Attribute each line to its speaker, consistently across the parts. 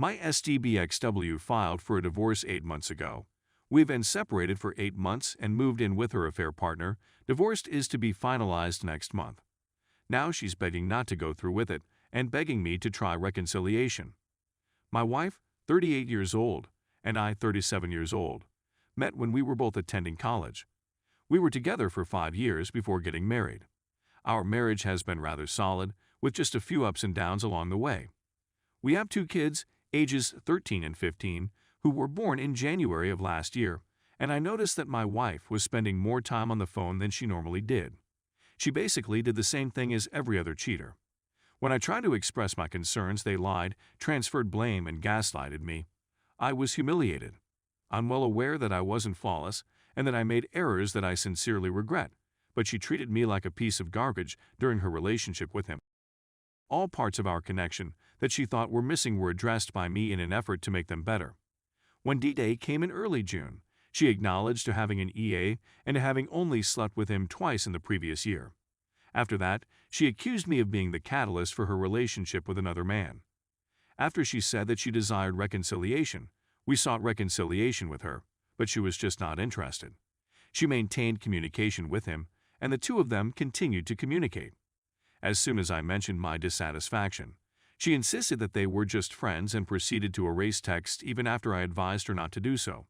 Speaker 1: My SDBXW filed for a divorce 8 months ago. We've been separated for 8 months and moved in with her affair partner. Divorce is to be finalized next month. Now she's begging not to go through with it and begging me to try reconciliation. My wife, 38 years old, and I, 37 years old, met when we were both attending college. We were together for 5 years before getting married. Our marriage has been rather solid, with just a few ups and downs along the way. We have 2 kids, ages 13 and 15, who were born in January of last year, and I noticed that my wife was spending more time on the phone than she normally did. She basically did the same thing as every other cheater. When I tried to express my concerns, they lied, transferred blame, and gaslighted me. I was humiliated. I'm well aware that I wasn't flawless and that I made errors that I sincerely regret, but she treated me like a piece of garbage during her relationship with him. All parts of our connection that she thought were missing were addressed by me in an effort to make them better. When D-Day came in early June, she acknowledged to having an EA and to having only slept with him twice in the previous year. After that, she accused me of being the catalyst for her relationship with another man. After she said that she desired reconciliation, we sought reconciliation with her, but she was just not interested. She maintained communication with him, and the 2 of them continued to communicate. As soon as I mentioned my dissatisfaction, she insisted that they were just friends and proceeded to erase text even after I advised her not to do so.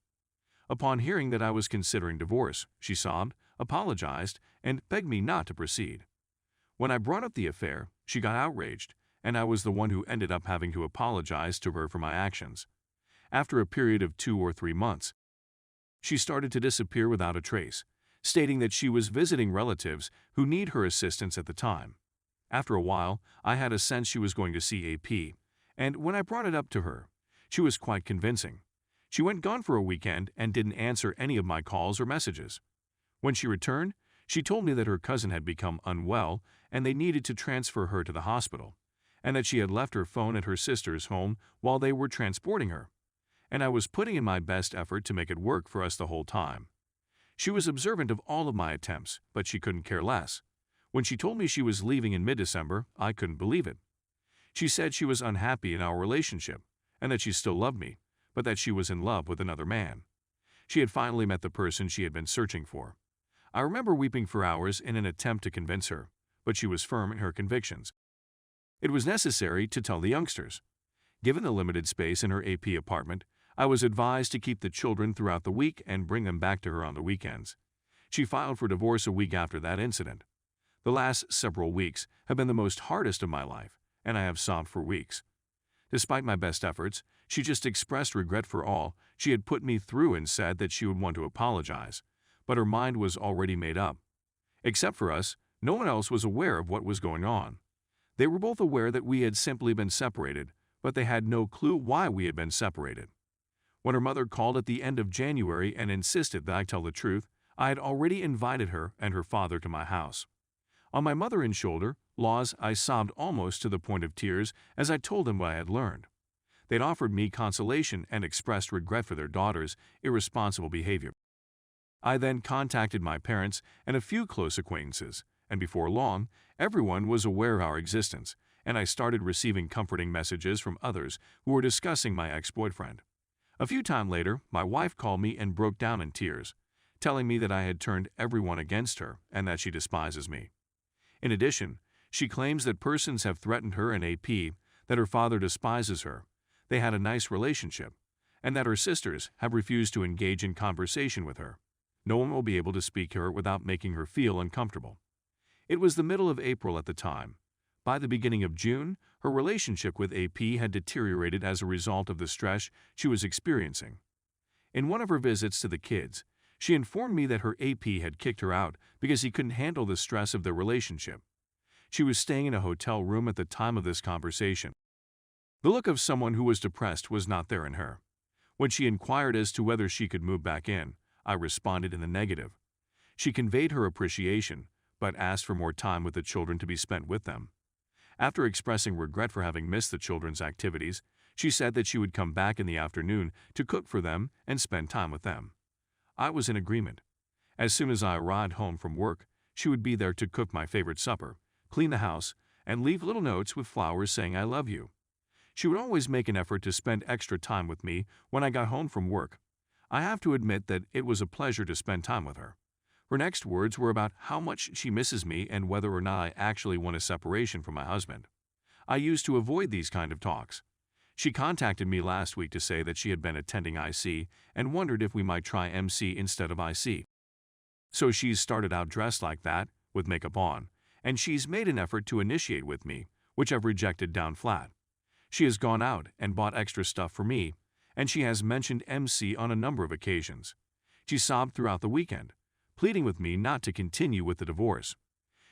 Speaker 1: Upon hearing that I was considering divorce, she sobbed, apologized, and begged me not to proceed. When I brought up the affair, she got outraged, and I was the one who ended up having to apologize to her for my actions. After a period of 2 or 3 months, she started to disappear without a trace, stating that she was visiting relatives who need her assistance at the time. After a while, I had a sense she was going to see AP, and when I brought it up to her, she was quite convincing. She went gone for a weekend and didn't answer any of my calls or messages. When she returned, she told me that her cousin had become unwell and they needed to transfer her to the hospital, and that she had left her phone at her sister's home while they were transporting her, and I was putting in my best effort to make it work for us the whole time. She was observant of all of my attempts, but she couldn't care less. When she told me she was leaving in mid-December, I couldn't believe it. She said she was unhappy in our relationship, and that she still loved me, but that she was in love with another man. She had finally met the person she had been searching for. I remember weeping for hours in an attempt to convince her, but she was firm in her convictions. It was necessary to tell the youngsters. Given the limited space in her AP apartment, I was advised to keep the children throughout the week and bring them back to her on the weekends. She filed for divorce a week after that incident. The last several weeks have been the most hardest of my life, and I have sobbed for weeks. Despite my best efforts, she just expressed regret for all she had put me through and said that she would want to apologize, but her mind was already made up. Except for us, no one else was aware of what was going on. They were both aware that we had simply been separated, but they had no clue why we had been separated. When her mother called at the end of January and insisted that I tell the truth, I had already invited her and her father to my house. On my mother-in-law's shoulder, I sobbed almost to the point of tears as I told them what I had learned. They'd offered me consolation and expressed regret for their daughter's irresponsible behavior. I then contacted my parents and a few close acquaintances, and before long, everyone was aware of our existence, and I started receiving comforting messages from others who were discussing my ex-boyfriend. A few times later, my wife called me and broke down in tears, telling me that I had turned everyone against her and that she despises me. In addition, she claims that persons have threatened her in AP, that her father despises her, they had a nice relationship, and that her sisters have refused to engage in conversation with her. No one will be able to speak to her without making her feel uncomfortable. It was the middle of April at the time. By the beginning of June, her relationship with AP had deteriorated as a result of the stress she was experiencing. In one of her visits to the kids, she informed me that her AP had kicked her out because he couldn't handle the stress of their relationship. She was staying in a hotel room at the time of this conversation. The look of someone who was depressed was not there in her. When she inquired as to whether she could move back in, I responded in the negative. She conveyed her appreciation, but asked for more time with the children to be spent with them. After expressing regret for having missed the children's activities, she said that she would come back in the afternoon to cook for them and spend time with them. I was in agreement. As soon as I arrived home from work, she would be there to cook my favorite supper, clean the house, and leave little notes with flowers saying I love you. She would always make an effort to spend extra time with me when I got home from work. I have to admit that it was a pleasure to spend time with her. Her next words were about how much she misses me and whether or not I actually want a separation from my husband. I used to avoid these kind of talks. She contacted me last week to say that she had been attending IC and wondered if we might try MC instead of IC. So she's started out dressed like that, with makeup on, and she's made an effort to initiate with me, which I've rejected down flat. She has gone out and bought extra stuff for me, and she has mentioned MC on a number of occasions. She sobbed throughout the weekend, pleading with me not to continue with the divorce.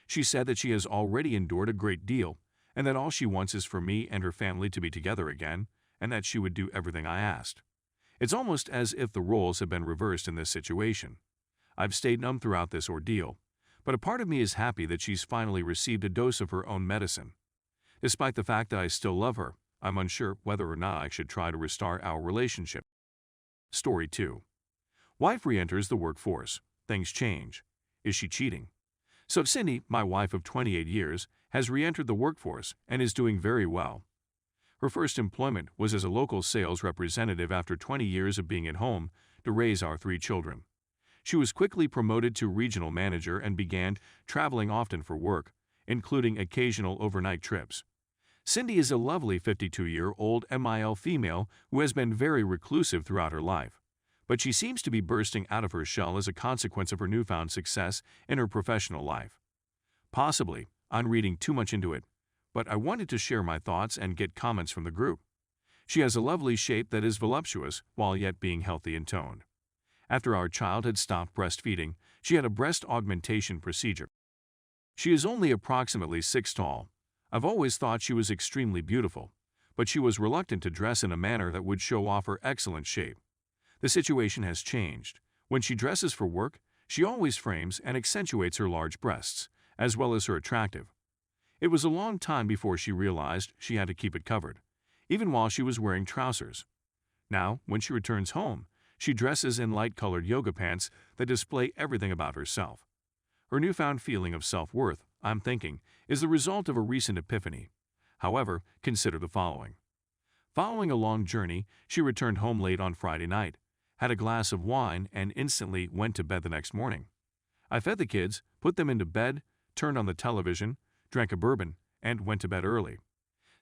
Speaker 1: She said that she has already endured a great deal, and that all she wants is for me and her family to be together again, and that she would do everything I asked. It's almost as if the roles have been reversed in this situation. I've stayed numb throughout this ordeal, but a part of me is happy that she's finally received a dose of her own medicine. Despite the fact that I still love her, I'm unsure whether or not I should try to restart our relationship. Story 2. Wife re-enters the workforce. Things change. Is she cheating? So Cindy, my wife of 28 years, has re-entered the workforce and is doing very well. Her first employment was as a local sales representative after 20 years of being at home to raise our 3 children. She was quickly promoted to regional manager and began traveling often for work, including occasional overnight trips. Cindy is a lovely 52-year-old MIL female who has been very reclusive throughout her life, but she seems to be bursting out of her shell as a consequence of her newfound success in her professional life. Possibly, I'm reading too much into it, but I wanted to share my thoughts and get comments from the group. She has a lovely shape that is voluptuous while yet being healthy and toned. After our child had stopped breastfeeding, she had a breast augmentation procedure. She is only approximately 6 tall. I've always thought she was extremely beautiful, but she was reluctant to dress in a manner that would show off her excellent shape. The situation has changed. When she dresses for work, she always frames and accentuates her large breasts, as well as her attractive. It was a long time before she realized she had to keep it covered, even while she was wearing trousers. Now, when she returns home, she dresses in light-colored yoga pants that display everything about herself. Her newfound feeling of self-worth, I'm thinking, is the result of a recent epiphany. However, consider the following. Following a long journey, she returned home late on Friday night, had a glass of wine, and instantly went to bed the next morning. I fed the kids, put them into bed, turned on the television, drank a bourbon, and went to bed early.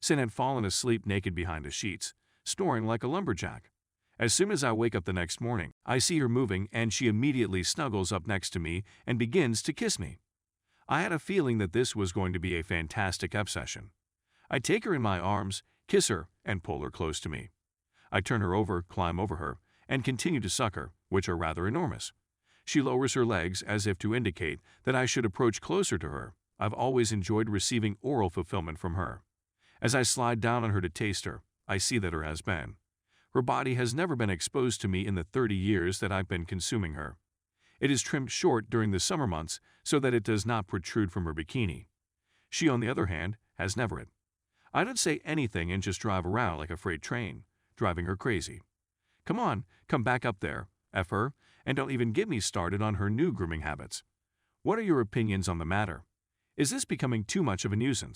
Speaker 1: Sin had fallen asleep naked behind the sheets, snoring like a lumberjack. As soon as I wake up the next morning, I see her moving and she immediately snuggles up next to me and begins to kiss me. I had a feeling that this was going to be a fantastic obsession. I take her in my arms, kiss her, and pull her close to me. I turn her over, climb over her, and continue to suck her, which are rather enormous. She lowers her legs as if to indicate that I should approach closer to her. I've always enjoyed receiving oral fulfillment from her. As I slide down on her to taste her, I see that her has been. Her body has never been exposed to me in the 30 years that I've been consuming her. It is trimmed short during the summer months so that it does not protrude from her bikini. She, on the other hand, has never it. I don't say anything and just drive around like a freight train, driving her crazy. Come on, come back up there, F her, and don't even get me started on her new grooming habits. What are your opinions on the matter? Is this becoming too much of a nuisance?